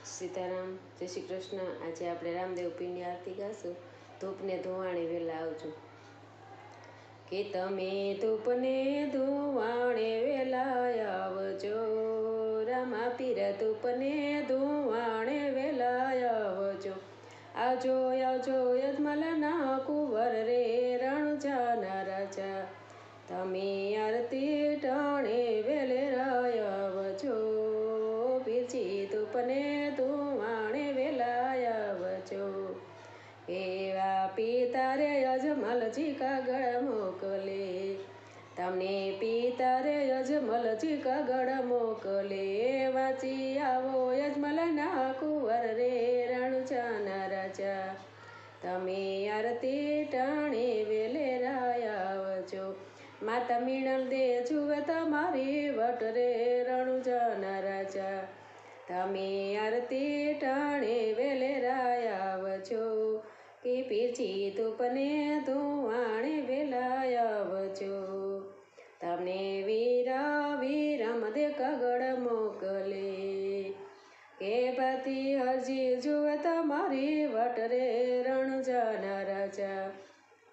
સીતારામ, જય શ્રી કૃષ્ણ। આજે આપણે રામદેવ પીરની આરતી ગાશું। ધૂપને ધુવાણે વેલા આવજો કે તમે ધૂપને ધુવાણે વેલા આવજો, રામા પીર ધૂપને ધુવાણે વેલા આવજો। આવજો આવજો યજમલના કુંવર રે રણુજાના રાજા, તમે આરતી ટાણે વેલે આવજો। પીરજી ધૂપને ધુવાણે વેલા આવજો, એવા પિતા રે અજમલજી કાગળ મોકલે, તમને પિતા રે અજમલજી કાગળ મોકલે। વાંચી આવો યજમલના કુંવર રે રણુજાના રાજા, તમે આરતી ટાણે વેલે આવજો। માતા મીણલ દે જુએ તમારી વટ રે રણુજાના રાજા, તમે આરતી ટાણે વેલે આવજો કે પીરજી ધૂપને ધુવાણે વેલા આવજો। તમને વીરા વીરમ દે કાગળ મોકલે, કે ભાતી હરજી જુએ તમારી વટ રે રણુજાના રાજા,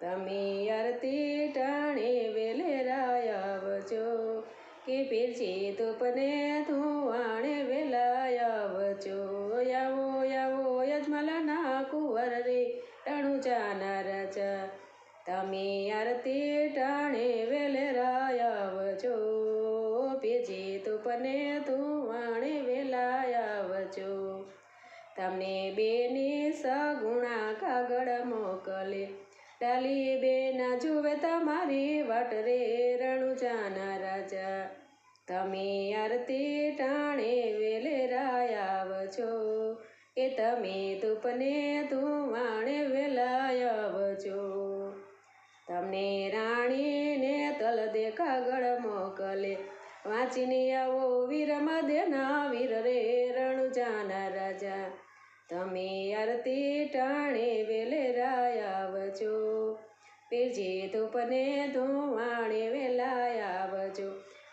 તમે આરતી ટાણે વેલે આવજો કે પીરજી ધૂપને ધુવાણે વેલા આવજો। આવો આવો યજમલના કુંવર રે રણુજાના રાજા, તમે આરતી ટાણે વેલે આવજો, પીરજી ધૂપને ધુવાણે વેલા આવજો। તમને બેની સગુણા કાગળ મોકલે, ડાલી બેના જુએ તમારી વાટ રે રણુજાના રાજા, તમે આરતી ટાણે વેલે આવજો કે તમે ધૂપને ધુવાણે વેલા આવજો। તમને રાણીને તલ દે કાગળ મોકલે, વાંચીને આવો વીરમ દેના વીર રે રણુજાના રાજા, તમે આરતી ટાણે વેલે આવજો, પીરજી ધૂપને ધુવાણે વેલા આવજો।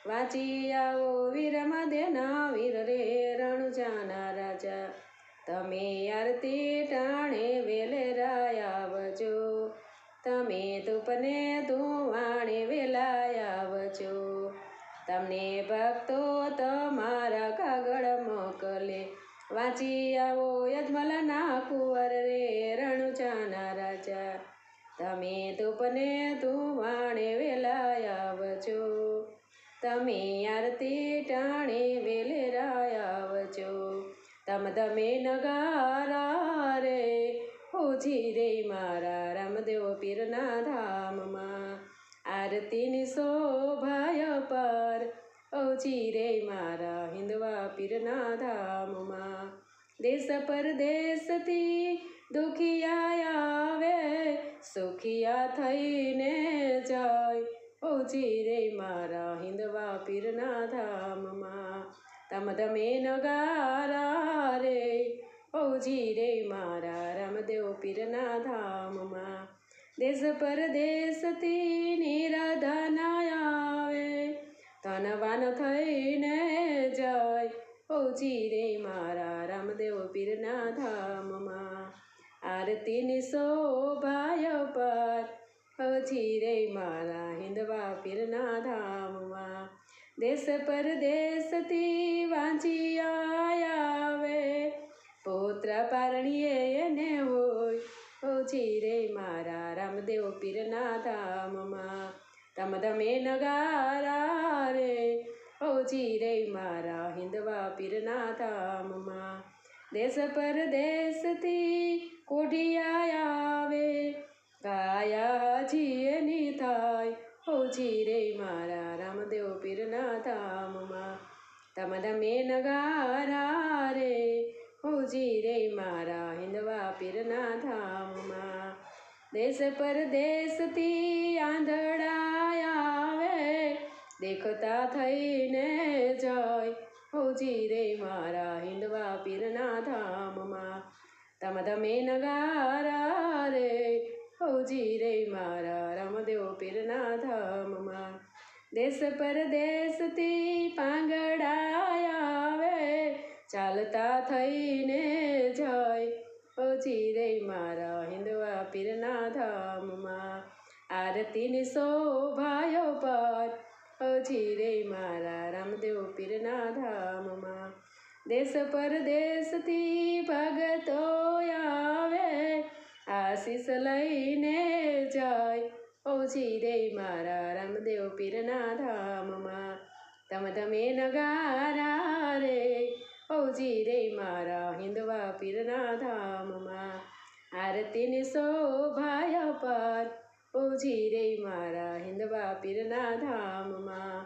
વાંચી આવો વીરમ દેના વીર રે રણુજાના રાજા, તમે આરતી ટાણે વેલે આવજો, તમે ધૂપને ધુવાણે વેલા આવજો। તમને ભક્તો તમારા કાગળ મોકલે, વાંચી આવો યજમલના કુંવર રે રણુજાના રાજા, તમે ધૂપને ધુવાણે વેલા આવજો, તમે આરતી ટાણે વેલે આવજો। તમ તમે નગારા રે ઓજી રે મારા રામદેવ પીરના ધામમાં, આરતીની શોભાય પર ઓજી રે મારા હિંદવા પીરના ધામમાં। દેશ પરદેશથી દુખિયા આવે, સુખિયા થઈને જાય, ઓજી રે મારા હિંદવા પીરના ધામમાં। તમ તમે નગારા રે ઓજી રે મારા રામદેવ પીરના ધામમાં। દેશ પરદેશથી નિરાધના આવે, ધનવાન થઈને જાય, ઓજી રે મારા રામદેવ પીરના ધામમાં। આરતીની શોભાય પર ઓજી રે મારા હિંદવા પીરના ધામમાં। દેશ પરદેશથી વાંચિયા આવે, પુત્ર પારણીએ એને હોય, ઓજી રે મારા રામદેવ પીરના ધામમાં। તમ તમે નગારા રે ઓજી રે મારા હિંદવા પીરના ધામમાં। દેશ પરદેશથી કોઢિયા આવે, કાયા જીએની થાય, ઓજી રે મારા રામદેવ પીરના ધામમાં। તમ તમે નગારા રે ઓજી રે મારા હિંદવા પીરના ધામમાં। દેશ પરદેશથી આંધળા આવે, દેખતા થઈને જાય, ઓજી રે મારા હિંદવા પીરના ધામમાં। તમ તમે નગારા રે ઓજી રે મારા રામદેવ પીરના ધામમાં। દેશ પરદેશથી પાંગડા આવે, ચાલતા થઈને જાય ઓછી રે મારા હિંદવા પીરના ધામમાં. આરતીની શોભાયો પાર ઓછી રે મારા રામદેવ પીરના ધામમાં. દેશ પરદેશથી ભગતો આવે આશીષ લઈને જાય ઓછી રે મારા રામદેવ પીરના ધામમાં. તમે નગારા રે ઓજી રે મારા હિંદવા પીરના ધામમાં. આરતીની શોભાય પાર ઓજી રે મારા હિંદવા પીરના ધામમાં.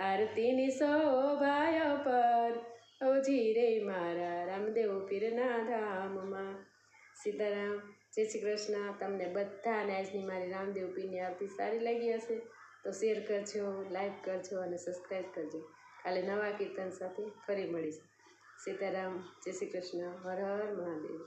આરતીની શોભાય પાર ઓજી રે મારા રામદેવ પીરના ધામમાં. સીતારામ. જય શ્રી કૃષ્ણ. તમને બધાને આજની મારી રામદેવ પીરની આરતી સારી લાગી હશે તો શેર કરજો, લાઈક કરજો અને સબસ્ક્રાઈબ કરજો. કાલે નવા કીર્તન સાથે ફરી મળીશું. સીતારામ. જય શ્રી કૃષ્ણ. હર હર મહાદેવ.